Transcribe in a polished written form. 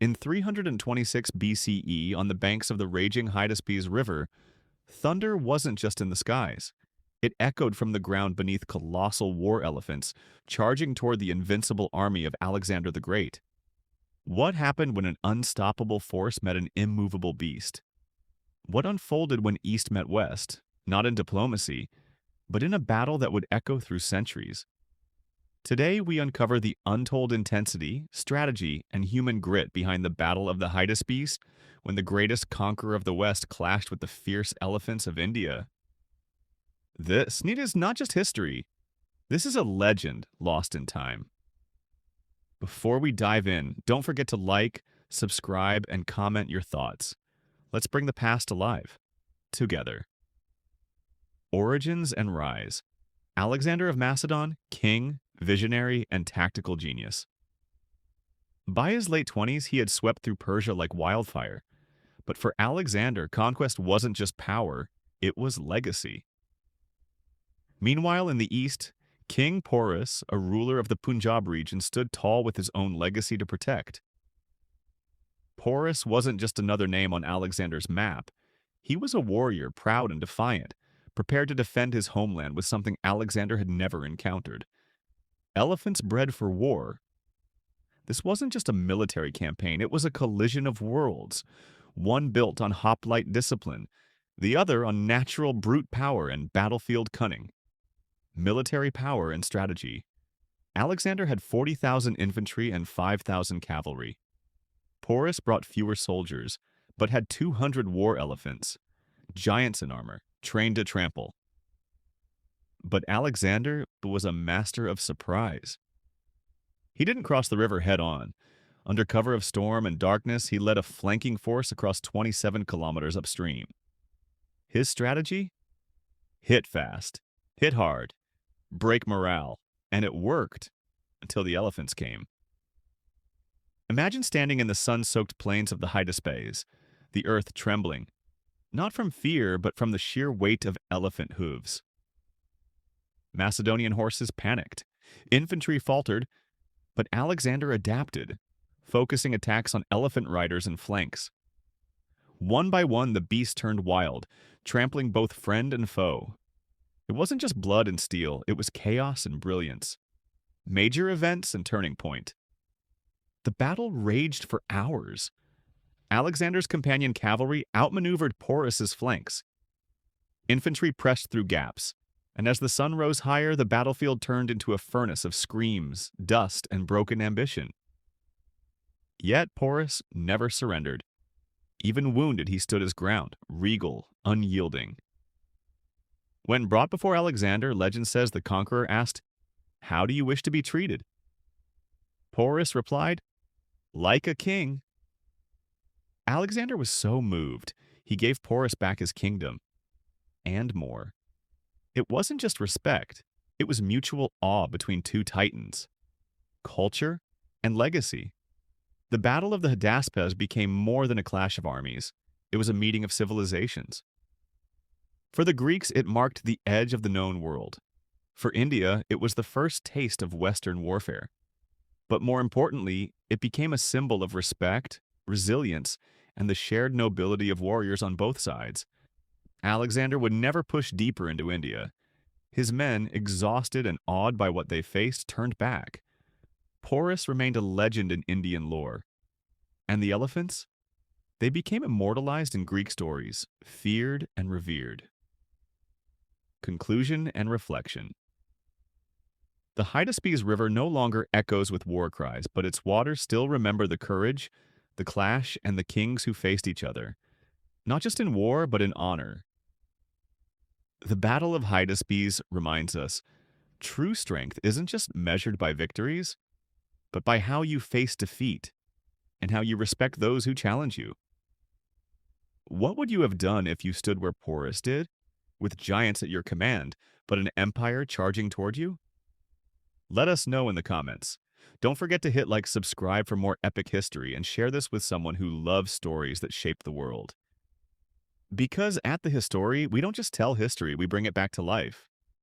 In 326 BCE, on the banks of the raging Hydaspes River, thunder wasn't just in the skies. It echoed from the ground beneath colossal war elephants, charging toward the invincible army of Alexander the Great. What happened when an unstoppable force met an immovable beast? What unfolded when East met West, not in diplomacy, but in a battle that would echo through centuries? Today, we uncover the untold intensity, strategy, and human grit behind the Battle of the Hydaspes, when the greatest conqueror of the West clashed with the fierce elephants of India. This is not just history. This is a legend lost in time. Before we dive in, don't forget to like, subscribe, and comment your thoughts. Let's bring the past alive. Together. Origins and rise. Alexander of Macedon, king, visionary, and tactical genius. By his late 20s, he had swept through Persia like wildfire. But for Alexander, conquest wasn't just power, it was legacy. Meanwhile, in the east, King Porus, a ruler of the Punjab region, stood tall with his own legacy to protect. Porus wasn't just another name on Alexander's map. He was a warrior, proud and defiant, prepared to defend his homeland with something Alexander had never encountered: elephants bred for war. This wasn't just a military campaign, it was a collision of worlds, one built on hoplite discipline, the other on natural brute power and battlefield cunning. Military power and strategy. Alexander had 40,000 infantry and 5,000 cavalry. Porus brought fewer soldiers, but had 200 war elephants, giants in armor, trained to trample. But Alexander was a master of surprise. He didn't cross the river head-on. Under cover of storm and darkness, he led a flanking force across 27 kilometers upstream. His strategy? Hit fast, hit hard, break morale, and it worked until the elephants came. Imagine standing in the sun-soaked plains of the Hydaspes, the earth trembling, not from fear, but from the sheer weight of elephant hooves. Macedonian horses panicked. Infantry faltered, but Alexander adapted, focusing attacks on elephant riders and flanks. One by one, the beast turned wild, trampling both friend and foe. It wasn't just blood and steel, it was chaos and brilliance. Major events and turning point. The battle raged for hours. Alexander's companion cavalry outmaneuvered Porus's flanks. Infantry pressed through gaps, and as the sun rose higher, the battlefield turned into a furnace of screams, dust, and broken ambition. Yet Porus never surrendered. Even wounded, he stood his ground, regal, unyielding. When brought before Alexander, legend says the conqueror asked, "How do you wish to be treated?" Porus replied, "Like a king." Alexander was so moved, he gave Porus back his kingdom, and more. It wasn't just respect, it was mutual awe between two titans: culture and legacy. The Battle of the Hydaspes became more than a clash of armies. It was a meeting of civilizations. For the Greeks, it marked the edge of the known world. For India, it was the first taste of Western warfare. But more importantly, it became a symbol of respect, resilience, and the shared nobility of warriors on both sides. Alexander would never push deeper into India. His men, exhausted and awed by what they faced, turned back. Porus remained a legend in Indian lore. And the elephants? They became immortalized in Greek stories, feared and revered. Conclusion and reflection. The Hydaspes River no longer echoes with war cries, but its waters still remember the courage, the clash, and the kings who faced each other, not just in war, but in honor. The Battle of Hydaspes reminds us, true strength isn't just measured by victories, but by how you face defeat and how you respect those who challenge you. What would you have done if you stood where Porus did, with giants at your command, but an empire charging toward you? Let us know in the comments. Don't forget to hit like, subscribe for more epic history, and share this with someone who loves stories that shape the world. Because at The History, we don't just tell history, we bring it back to life.